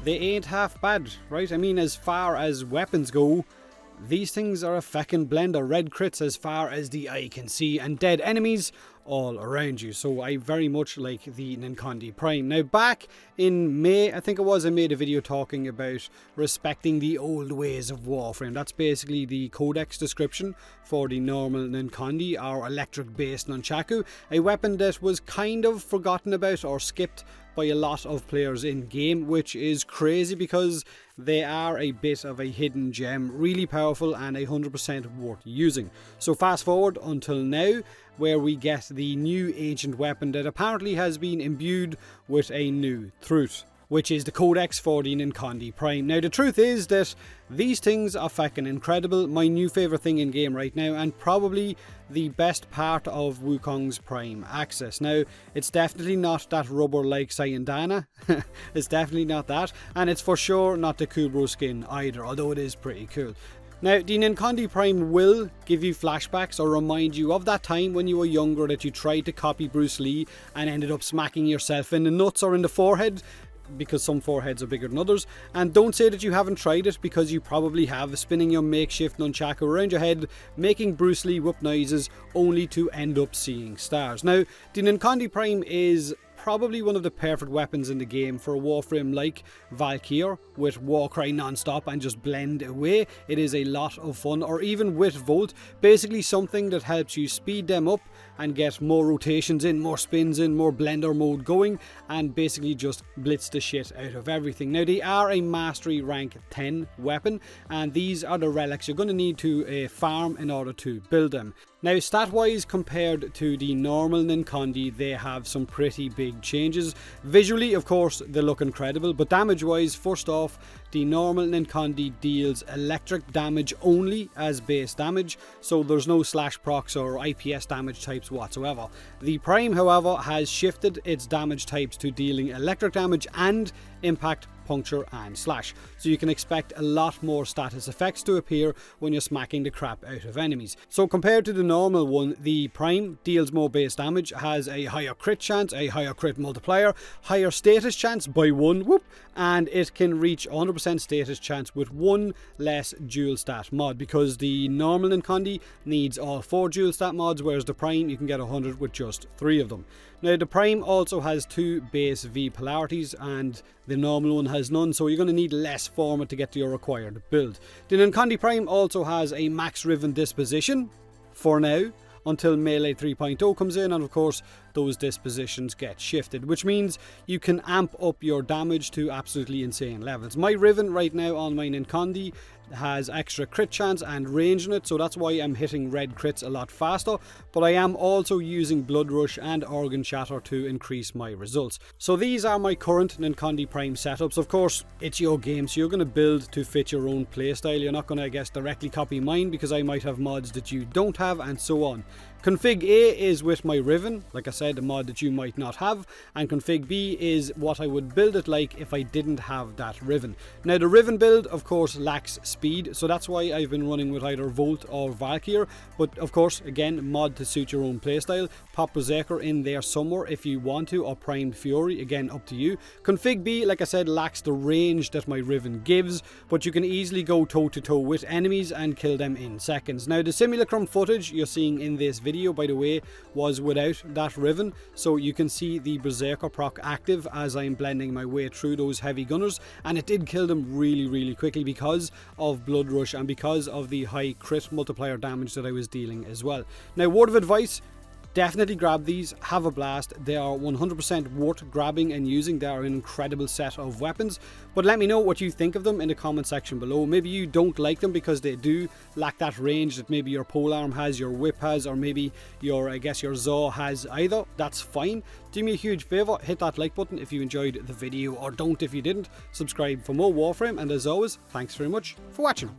they ain't half bad, right? I mean, as far as weapons go, these things are a feckin' blender. Red crits as far as the eye can see, and dead enemies all around you. So I very much like the Nanzell Prime. Now back in May, I think it was, I made a video talking about respecting the old ways of Warframe. That's basically the codex description for the normal Nanzell, our electric based nunchaku, a weapon that was kind of forgotten about or skipped by a lot of players in game, which is crazy because they are a bit of a hidden gem, really powerful and 100% worth using. So fast forward until now, where we get the new ancient weapon that apparently has been imbued with a new truth, which is the codex for the Nanzell Prime. Now the truth is that these things are fucking incredible, my new favourite thing in game right now, and probably the best part of Wukong's Prime access. Now, it's definitely not that rubber like Sayandana, it's definitely not that, and it's for sure not the Kubro skin either, although it is pretty cool. Now, the Nanzell Prime will give you flashbacks or remind you of that time when you were younger that you tried to copy Bruce Lee and ended up smacking yourself in the nuts or in the forehead, because some foreheads are bigger than others. And don't say that you haven't tried it, because you probably have, spinning your makeshift nunchaku around your head, making Bruce Lee whoop noises, only to end up seeing stars. Now, the Nanzell Prime is probably one of the perfect weapons in the game for a Warframe like Valkyr, with Warcry non-stop and just blend away. It is a lot of fun, or even with Volt, basically something that helps you speed them up and get more rotations in, more spins in, more blender mode going, and basically just blitz the shit out of everything. Now, they are a mastery rank 10 weapon, and these are the relics you're going to need to farm in order to build them. Now, stat wise, compared to the normal Nanzell, they have some pretty big changes. Visually, of course, they look incredible, but damage wise, first off, the normal Nanzell deals electric damage only as base damage, so there's no slash procs or IPS damage types whatsoever. The Prime, however, has shifted its damage types to dealing electric damage and impact, puncture and slash, so you can expect a lot more status effects to appear when you're smacking the crap out of enemies. So compared to the normal one, the Prime deals more base damage, has a higher crit chance, a higher crit multiplier, higher status chance by 1, whoop, and it can reach 100% status chance with one less dual stat mod, because the normal Nanzell needs all 4 dual stat mods, whereas the Prime you can get 100 with just 3 of them. Now, the Prime also has 2 base V polarities and the normal one has none, so you're going to need less format to get to your required build. The Nanzell Prime also has a max Riven disposition for now, until Melee 3.0 comes in, and of course those dispositions get shifted, which means you can amp up your damage to absolutely insane levels. My Riven right now on my Nanzell has extra crit chance and range in it, so that's why I'm hitting red crits a lot faster, but I am also using Blood Rush and Organ Shatter to increase my results. So these are my current Nanzell Prime setups. Of course, it's your game, so you're going to build to fit your own playstyle. You're not going to, I guess, directly copy mine, because I might have mods that you don't have, and so on. Config A is with my Riven, like I said, a mod that you might not have, and Config B is what I would build it like if I didn't have that Riven. Now, the Riven build, of course, lacks speed, so that's why I've been running with either Volt or Valkyr, but of course, again, mod to suit your own playstyle. Pop Berserker in there somewhere if you want to, or Primed Fury, again, up to you. Config B, like I said, lacks the range that my Riven gives, but you can easily go toe-to-toe with enemies and kill them in seconds. Now, the simulacrum footage you're seeing in this video, by the way, was without that Riven, so you can see the Berserker proc active as I'm blending my way through those heavy gunners, and it did kill them really quickly because of Blood Rush and because of the high crit multiplier damage that I was dealing as well. Now, word of advice: definitely grab these, have a blast. They are 100% worth grabbing and using. They are an incredible set of weapons, but let me know what you think of them in the comment section below. Maybe you don't like them because they do lack that range that maybe your polearm has, your whip has, or maybe your, I guess, your Zaw has either. That's fine. Do me a huge favour, hit that like button if you enjoyed the video, or don't if you didn't. Subscribe for more Warframe, and as always, thanks very much for watching.